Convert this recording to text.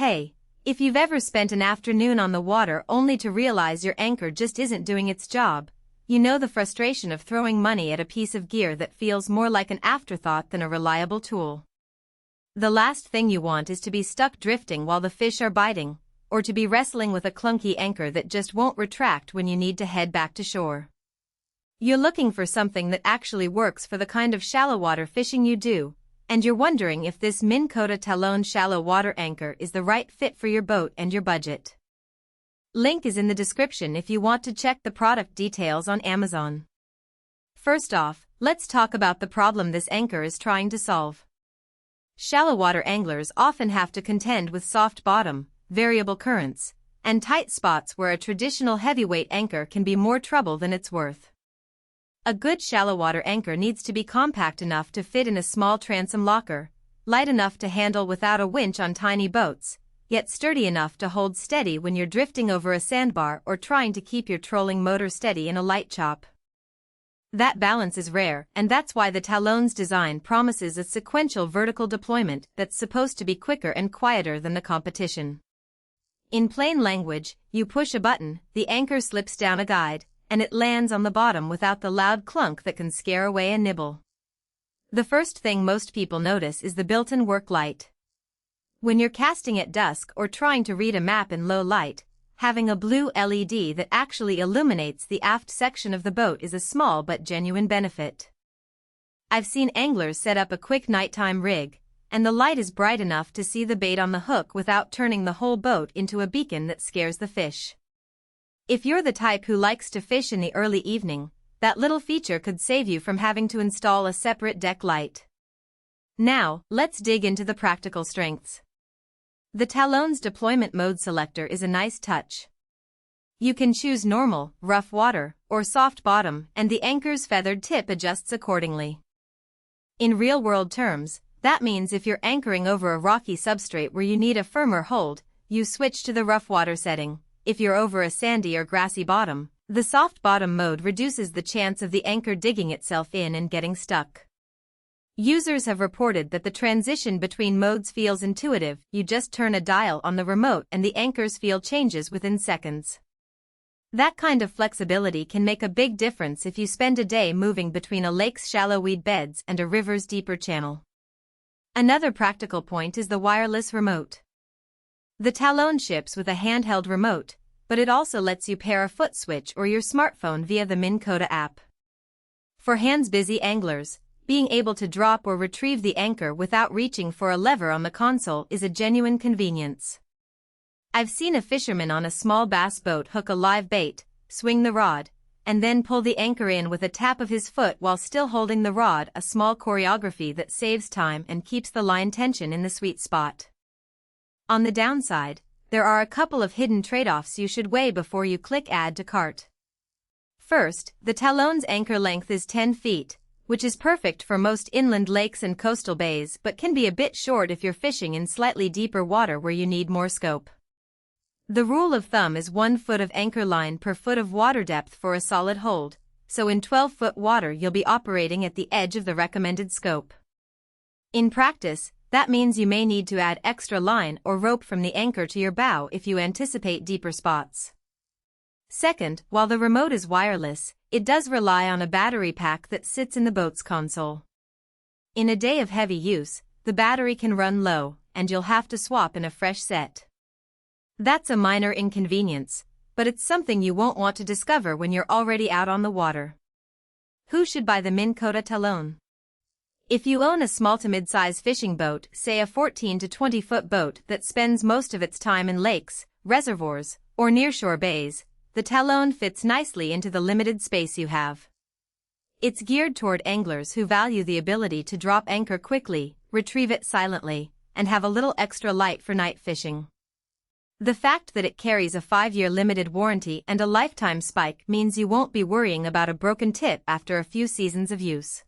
Hey, if you've ever spent an afternoon on the water only to realize your anchor just isn't doing its job, you know the frustration of throwing money at a piece of gear that feels more like an afterthought than a reliable tool. The last thing you want is to be stuck drifting while the fish are biting, or to be wrestling with a clunky anchor that just won't retract when you need to head back to shore. You're looking for something that actually works for the kind of shallow water fishing you do, and you're wondering if this Minn Kota Talon shallow water anchor is the right fit for your boat and your budget. Link is in the description if you want to check the product details on Amazon. First off, let's talk about the problem this anchor is trying to solve. Shallow water anglers often have to contend with soft bottom, variable currents, and tight spots where a traditional heavyweight anchor can be more trouble than it's worth. A good shallow water anchor needs to be compact enough to fit in a small transom locker, light enough to handle without a winch on tiny boats, yet sturdy enough to hold steady when you're drifting over a sandbar or trying to keep your trolling motor steady in a light chop. That balance is rare, and that's why the Talon's design promises a sequential vertical deployment that's supposed to be quicker and quieter than the competition. In plain language, you push a button, the anchor slips down a guide, and it lands on the bottom without the loud clunk that can scare away a nibble. The first thing most people notice is the built-in work light. When you're casting at dusk or trying to read a map in low light, having a blue LED that actually illuminates the aft section of the boat is a small but genuine benefit. I've seen anglers set up a quick nighttime rig, and the light is bright enough to see the bait on the hook without turning the whole boat into a beacon that scares the fish. If you're the type who likes to fish in the early evening, that little feature could save you from having to install a separate deck light. Now, let's dig into the practical strengths. The Talon's deployment mode selector is a nice touch. You can choose normal, rough water, or soft bottom, and the anchor's feathered tip adjusts accordingly. In real-world terms, that means if you're anchoring over a rocky substrate where you need a firmer hold, you switch to the rough water setting. If you're over a sandy or grassy bottom, the soft bottom mode reduces the chance of the anchor digging itself in and getting stuck. Users have reported that the transition between modes feels intuitive. You just turn a dial on the remote and the anchor's feel changes within seconds. That kind of flexibility can make a big difference if you spend a day moving between a lake's shallow weed beds and a river's deeper channel. Another practical point is the wireless remote. The Talon ships with a handheld remote, but it also lets you pair a foot switch or your smartphone via the Minn Kota app. For hands-busy anglers, being able to drop or retrieve the anchor without reaching for a lever on the console is a genuine convenience. I've seen a fisherman on a small bass boat hook a live bait, swing the rod, and then pull the anchor in with a tap of his foot while still holding the rod, a small choreography that saves time and keeps the line tension in the sweet spot. On the downside, there are a couple of hidden trade-offs you should weigh before you click Add to Cart. First, the Talon's anchor length is 10 feet, which is perfect for most inland lakes and coastal bays but can be a bit short if you're fishing in slightly deeper water where you need more scope. The rule of thumb is 1 foot of anchor line per foot of water depth for a solid hold, so in 12-foot water you'll be operating at the edge of the recommended scope. In practice, that means you may need to add extra line or rope from the anchor to your bow if you anticipate deeper spots. Second, while the remote is wireless, it does rely on a battery pack that sits in the boat's console. In a day of heavy use, the battery can run low, and you'll have to swap in a fresh set. That's a minor inconvenience, but it's something you won't want to discover when you're already out on the water. Who should buy the Minn Kota Talon? If you own a small to mid-size fishing boat, say a 14 to 20-foot boat that spends most of its time in lakes, reservoirs, or nearshore bays, the Talon fits nicely into the limited space you have. It's geared toward anglers who value the ability to drop anchor quickly, retrieve it silently, and have a little extra light for night fishing. The fact that it carries a 5-year limited warranty and a lifetime spike means you won't be worrying about a broken tip after a few seasons of use.